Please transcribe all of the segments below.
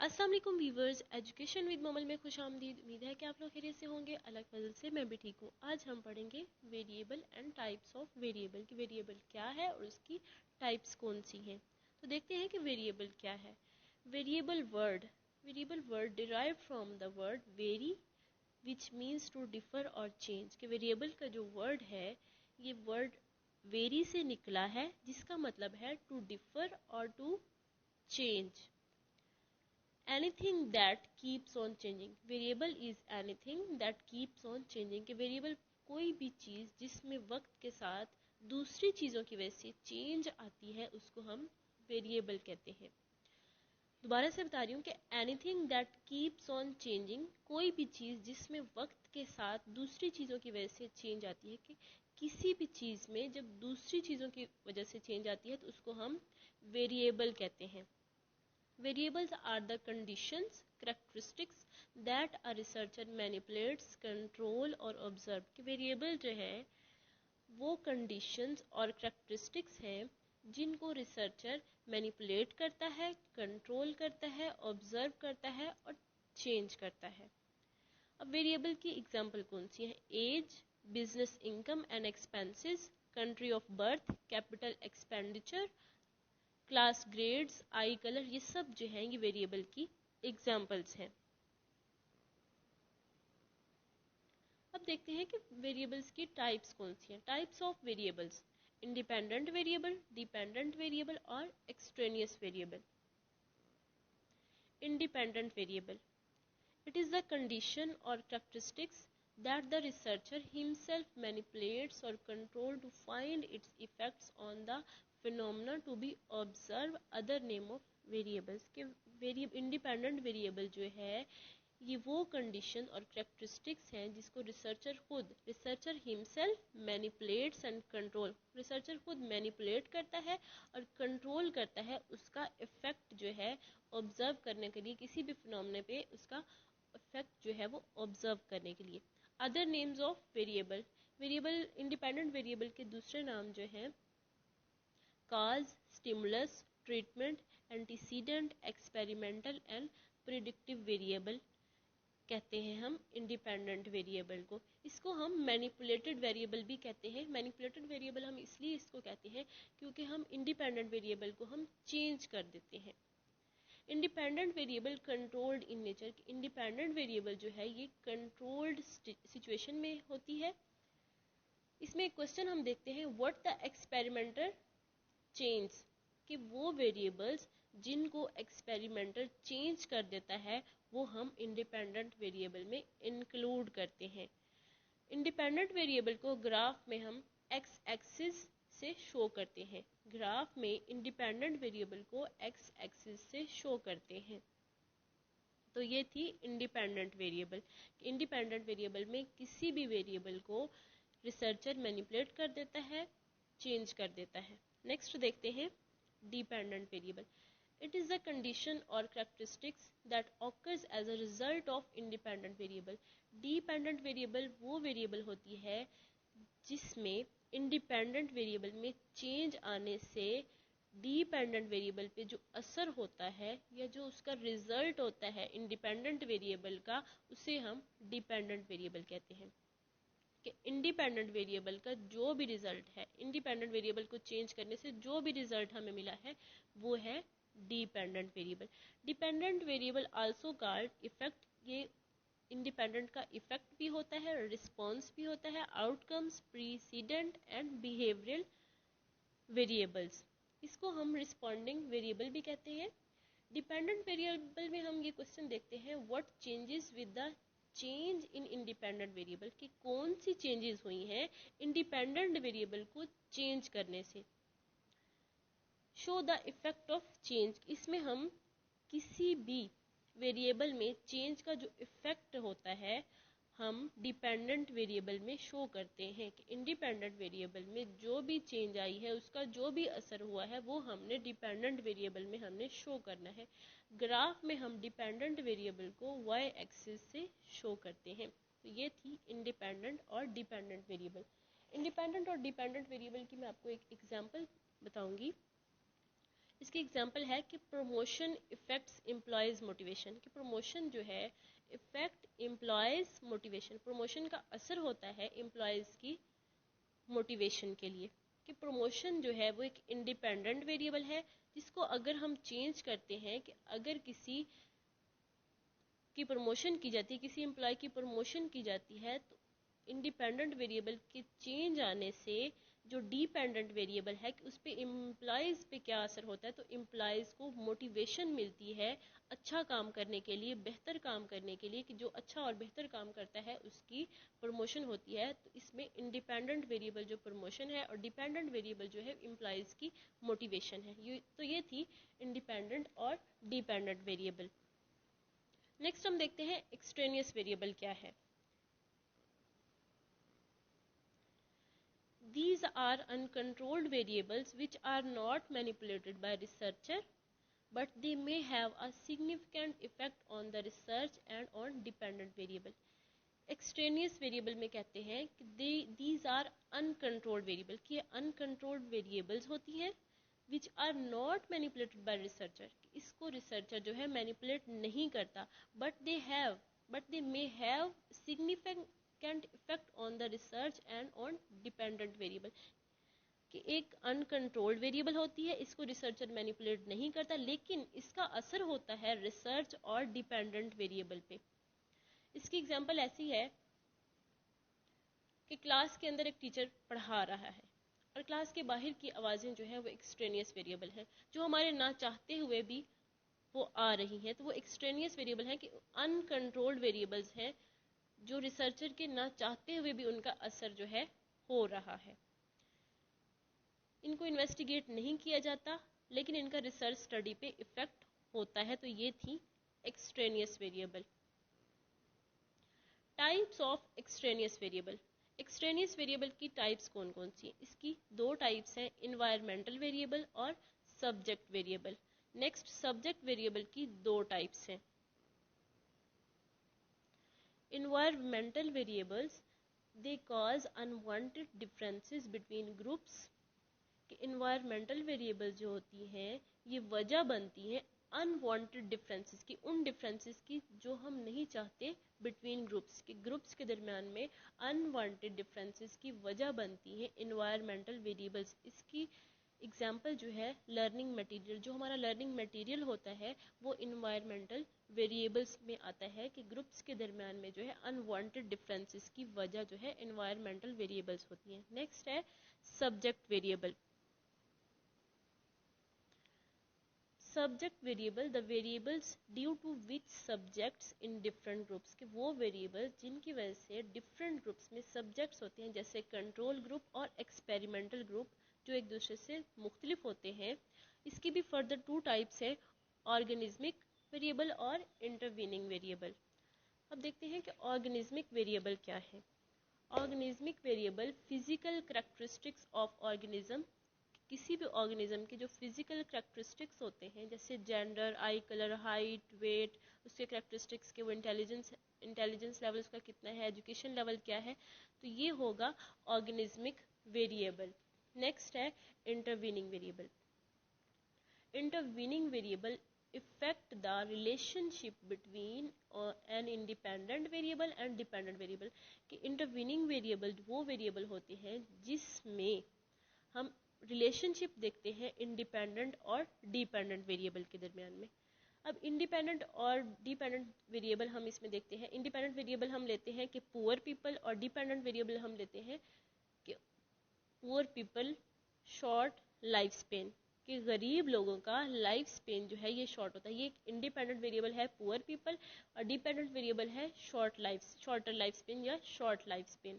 السلام علیکم viewers, education with ممل میں خوش آمدید۔ امید ہے کہ آپ لوگ خیریت سے ہوں گے۔ اللہ کے فضل سے میں بھی ٹھیک ہوں۔ آج ہم پڑھیں گے variable and types of variable کہ ویریبل کیا ہے اور اس کی ٹائپس کون سی ہیں۔ تو دیکھتے ہیں کہ ویریبل کیا ہے۔ Variable word derive from the word vary which means to differ or change کہ ویریبل کا جو ورڈ ہے یہ ورڈ ویری سے نکلا ہے جس کا مطلب ہے to differ or to change. Anything that keeps on changing. Variable is anything that keeps on changing کہ ویریبل کوئی بھی چیز جس میں وقت کے ساتھ دوسری چیزوں کی وجہ سے چینج آتی ہے اس کو ہم ویریبل کہتے ہیں۔ دوبارہ سے بتا رہی ہوں کہ anything that keeps on changing کوئی بھی چیز جس میں وقت کے ساتھ دوسری چیزوں کی وجہ سے چینج آتی ہے کہ کسی بھی چیز میں جب دوسری چیزوں کی وجہ سے چینج آتی ہے تو اس کو ہم ویریبل کہتے ہیں۔ Variables are the conditions, characteristics that a researcher manipulates, control or observe کہ variable جو ہے وہ conditions اور characteristics ہیں جن کو ریسرچر مینیپولیٹ کرتا ہے، کنٹرول کرتا ہے، آبزرو کرتا ہے اور چینج کرتا ہے۔ اب ویریبل کی ایگزامپل کون سی ہے؟ Age, business income and expenses, country of birth, capital expenditure, class grades, eye colour, یہ سب جو ہیں یہ ویریبل کی ایگزامپلس ہیں۔ اب دیکھتے ہیں کہ ویریبلس کی ٹائپس کون سی ہیں۔ Types of variables: independent variable, dependent variable اور extraneous variable. Independent variable: It is the condition or characteristics that the researcher himself manipulates or controls to find its effects on the phenomena to be observed. Other name of variables کہ independent variable جو ہے یہ وہ condition اور characteristics ہیں جس کو researcher himself manipulates and control researcher خود مینیپولیٹ کرتا ہے اور کنٹرول کرتا ہے اس کا افیکٹ جو ہے آبزرو کرنے کے لیے، کسی بھی فنومنا پہ اس کا افیکٹ جو ہے وہ آبزرو کرنے کے لیے۔ Other names of variable independent variable کے دوسرے نام جو ہیں cause, stimulus, treatment, antecedent, experimental and predictive variable کہتے ہیں ہم انڈیپینڈنٹ ویریبل کو۔ اس کو ہم مینیپولیٹڈ ویریبل بھی کہتے ہیں۔ مینیپولیٹڈ ویریبل ہم اس لیے اس کو کہتے ہیں کیونکہ ہم انڈیپینڈنٹ ویریبل کو ہم چینج کر دیتے ہیں۔ Independent variable controlled in nature independent variable جو ہے یہ کنٹرولڈ سچویشن میں ہوتی ہے۔ اس میں ایک کوشچن ہم دیکھتے ہیں واٹ دا ایکسپیریمنٹر چینج کہ وہ ویریبلس جن کو ایکسپیریمنٹر چینج کر دیتا ہے وہ ہم انڈیپینڈنٹ ویریبل میں انکلوڈ کرتے ہیں۔ انڈیپینڈنٹ ویریبل کو گراف میں ہم ایکس ایکسس سے شو کرتے ہیں۔ گراف میں انڈیپینڈنٹ ویریبل کو ایکس ایکسس سے شو کرتے ہیں۔ تو یہ تھی انڈیپینڈنٹ ویریبل۔ انڈیپینڈنٹ ویریبل میں کسی بھی ویریبل کو ریسرچر مینیپولیٹ کر دیتا ہے، چینج کر دیتا ہے۔ نیکسٹ دیکھتے ہیں dependent variable. It is the condition or characteristics that occurs as a result of independent variable. Dependent variable وہ ویریبل ہوتی ہے جس میں انڈیپینڈنٹ ویریبل میں چینج آنے سے ڈیپینڈنٹ ویریبل پہ جو اثر ہوتا ہے یا جو اس کا ریزلٹ ہوتا ہے انڈیپینڈنٹ ویریبل کا اسے ہم ڈیپینڈنٹ ویریبل کہتے ہیں۔ کہ انڈیپینڈنٹ ویریبل کا جو بھی ریزلٹ ہے، انڈیپینڈنٹ ویریبل کو چینج کرنے سے جو بھی ریزلٹ ہمیں ملا ہے وہ ہے dependent variable. Dependent variable also called effect, یہ انڈیپینڈنٹ کا ایفیکٹ بھی ہوتا ہے، رسپانس بھی ہوتا ہے، outcomes, precedent and behavioural variables, اس کو ہم رسپونڈنگ ویریبل بھی کہتے ہیں۔ ڈیپینڈنٹ ویریبل میں ہم یہ کوشچن دیکھتے ہیں what changes with the change in independent variable کہ کون سی چینجز ہوئی ہیں انڈیپینڈنٹ ویریبل کو چینج کرنے سے۔ شو دا افیکٹ آف چینج، اس میں ہم کسی بھی ویریبل میں چینج کا جو افیکٹ ہوتا ہے ہم ڈیپینڈنٹ ویریبل میں شو کرتے ہیں کہ انڈیپینڈنٹ ویریبل میں جو بھی چینج آئی ہے اس کا جو بھی اثر ہوا ہے وہ ہم نے ڈیپینڈنٹ ویریبل میں ہم نے شو کرنا ہے۔ گراف میں ہم ڈیپینڈنٹ ویریبل کو وائی ایکسس سے شو کرتے ہیں۔ تو یہ تھی انڈیپینڈنٹ اور ڈیپینڈنٹ ویریبل۔ انڈیپینڈنٹ اور ڈیپینڈنٹ ویریبل کی میں آپ کو ایک ایگزامپل بتاؤں گی۔ اس کی ایگزامپل ہے کہ پروموشن افیکٹس امپلائیز موٹیویشن، کہ پروموشن جو ہے افیکٹ امپلائیز موٹیویشن، پروموشن کا اثر ہوتا ہے امپلائیز کی موٹیویشن کے لیے. کہ پروموشن جو ہے وہ ایک انڈیپینڈنٹ ویریبل ہے جس کو اگر ہم چینج کرتے ہیں، کہ اگر کسی کی پروموشن کی جاتی ہے، کسی امپلائی کی پروموشن کی جاتی ہے، تو انڈیپینڈنٹ ویریبل کے چینج آنے سے جو ڈیپینڈنٹ ویریبل ہے کہ اس پہ امپلائیز پہ کیا اثر ہوتا ہے، تو امپلائیز کو موٹیویشن ملتی ہے اچھا کام کرنے کے لیے، بہتر کام کرنے کے لیے، کہ جو اچھا اور بہتر کام کرتا ہے اس کی پروموشن ہوتی ہے. تو اس میں انڈیپینڈنٹ ویریبل جو پروموشن ہے اور ڈیپینڈنٹ ویریبل جو ہے امپلائیز کی موٹیویشن ہے. تو یہ تھی انڈیپینڈنٹ اور ڈیپینڈنٹ ویریبل. نیکسٹ ہم دیکھتے ہیں ایکسٹرینیس ویریبل کیا ہے. These are uncontrolled variables which are not manipulated by researcher, but they may have a significant effect on the research and on dependent variable. Extraneous variable میں کہتے ہیں کہ these are uncontrolled variable، کہ یہ uncontrolled variables ہوتی ہیں which are not manipulated by researcher. اس کو researcher جو ہے مینیپولیٹ نہیں کرتا، but they may have significant effect on the research and on dependent variable. کہ ایک انکنٹرولڈ ویریبل ہوتی ہے، اس کو ریسرچر مینیپولیٹ نہیں کرتا، لیکن اس کا اثر ہوتا ہے ریسرچ اور ڈیپینڈنٹ ویریبل پہ. اس کی ایگزامپل ایسی ہے کہ کلاس کے اندر ایک ٹیچر پڑھا رہا ہے اور کلاس کے باہر کی آوازیں جو ہے وہ ایکسٹرینیس ویریبل ہیں، جو ہمارے نہ چاہتے ہوئے بھی وہ آ رہی ہیں. تو وہ ایکسٹرینیس ویریبل ہیں کہ انکنٹرولڈ ویریبلز ہیں جو ریسرچر کے نہ چاہتے ہوئے بھی ان کا اثر جو ہے ہو رہا ہے. ان کو انویسٹیگیٹ نہیں کیا جاتا لیکن ان کا ریسرچ اسٹڈی پہ افیکٹ ہوتا ہے. تو یہ تھی extraneous variable. Types of extraneous variable. Extraneous variable کی ٹائپس کون کون سی ہیں؟ اس کی دو ٹائپس ہیں، انوائرمنٹل ویریبل اور subject variable. Next subject variable کی دو ٹائپس ہیں. environmental variables they cause unwanted differences between groups. کہ environmental variables جو ہوتی ہیں یہ وجہ بنتی ہیں unwanted differences کی، ان differences کی جو ہم نہیں چاہتے between groups، کہ groups کے درمیان میں unwanted differences کی وجہ بنتی ہیں environmental variables. اس کی ایگزامپل جو ہے لرننگ مٹیریل، جو ہمارا لرننگ مٹیریل ہوتا ہے وہ انوائرمنٹل ویریبلس میں آتا ہے کہ گروپس کے درمیان میں جو ہے انوانٹیڈ ڈفرینسز کی وجہ جو ہے انوائرمنٹل ویریبلس ہوتی ہیں. نیکسٹ ہے subject variable. Subject variable the variables due to which subjects in different groups. کہ وہ ویریبلس جن کی وجہ سے ڈفرینٹ گروپس میں سبجیکٹس ہوتے ہیں جیسے کنٹرول گروپ اور ایکسپیریمنٹل گروپ جو ایک دوسرے سے مختلف ہوتے ہیں. اس کی بھی فردر ٹو ٹائپس ہیں، آرگینزمک ویریبل اور انٹرویننگ ویریبل. اب دیکھتے ہیں کہ آرگینزمک ویریبل کیا ہے. Organismic variable physical characteristics of organism, کسی بھی آرگینزم کے جو فزیکل کریکٹرسٹکس ہوتے ہیں جیسے جینڈر، آئی کلر، ہائٹ، ویٹ، اس کے کریکٹرسٹکس کے وہ انٹیلیجنس لیول اس کا کتنا ہے، ایجوکیشن لیول کیا ہے، تو یہ ہوگا آرگینزمک ویریبل. نیکسٹ ہے intervening variable. Intervening variable affect the relationship between an independent variable and dependent variable. کہ intervening variable وہ variable ہوتے ہیں جس میں ہم ریلیشن شپ دیکھتے ہیں انڈیپینڈنٹ اور ڈیپینڈنٹ ویریبل کے درمیان میں. اب انڈیپینڈنٹ اور ڈیپینڈنٹ ویریبل ہم اس میں دیکھتے ہیں. انڈیپینڈنٹ ویریبل ہم لیتے ہیں کہ پور پیپل، اور ڈیپینڈنٹ ویریبل ہم لیتے ہیں کہ poor people short life span, کہ غریب لوگوں کا لائف اسپین جو ہے یہ شارٹ ہوتا ہے. یہ ایک انڈیپینڈنٹ ویریبل ہے پور پیپل، اور ڈیپینڈنٹ ویریبل ہے شارٹر لائف اسپین یا شارٹ لائف اسپین.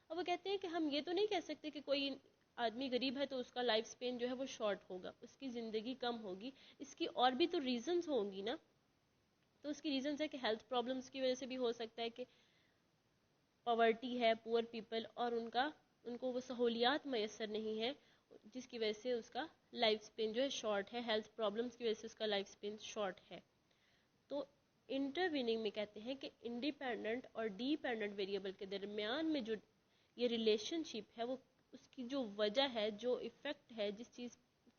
اب وہ کہتے ہیں کہ ہم یہ تو نہیں کہہ سکتے کہ کوئی آدمی غریب ہے تو اس کا لائف اسپین جو ہے وہ شارٹ ہوگا، اس کی زندگی کم ہوگی. اس کی اور بھی تو ریزنز ہوں گی نا. تو اس کی ریزنز ہے کہ ہیلتھ پرابلمس کی وجہ سے بھی ہو سکتا ہے کہ پاورٹی ہے پور پیپل اور ان کو وہ سہولیات میسر نہیں ہے جس کی وجہ سے اس کا لائف سپین جو ہے شارٹ ہے. ہیلتھ پرابلمس کی وجہ سے اس کا لائف سپین شارٹ ہے. تو انٹرویننگ میں کہتے ہیں کہ انڈیپینڈنٹ اور ڈیپینڈنٹ ویریبل کے درمیان میں جو یہ ریلیشن شپ ہے وہ اس کی جو وجہ ہے، جو افیکٹ ہے، جس چیز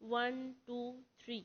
1 2 3,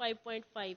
5.5,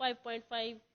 5.5,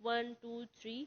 1 2 3,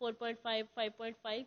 4.5 5.5।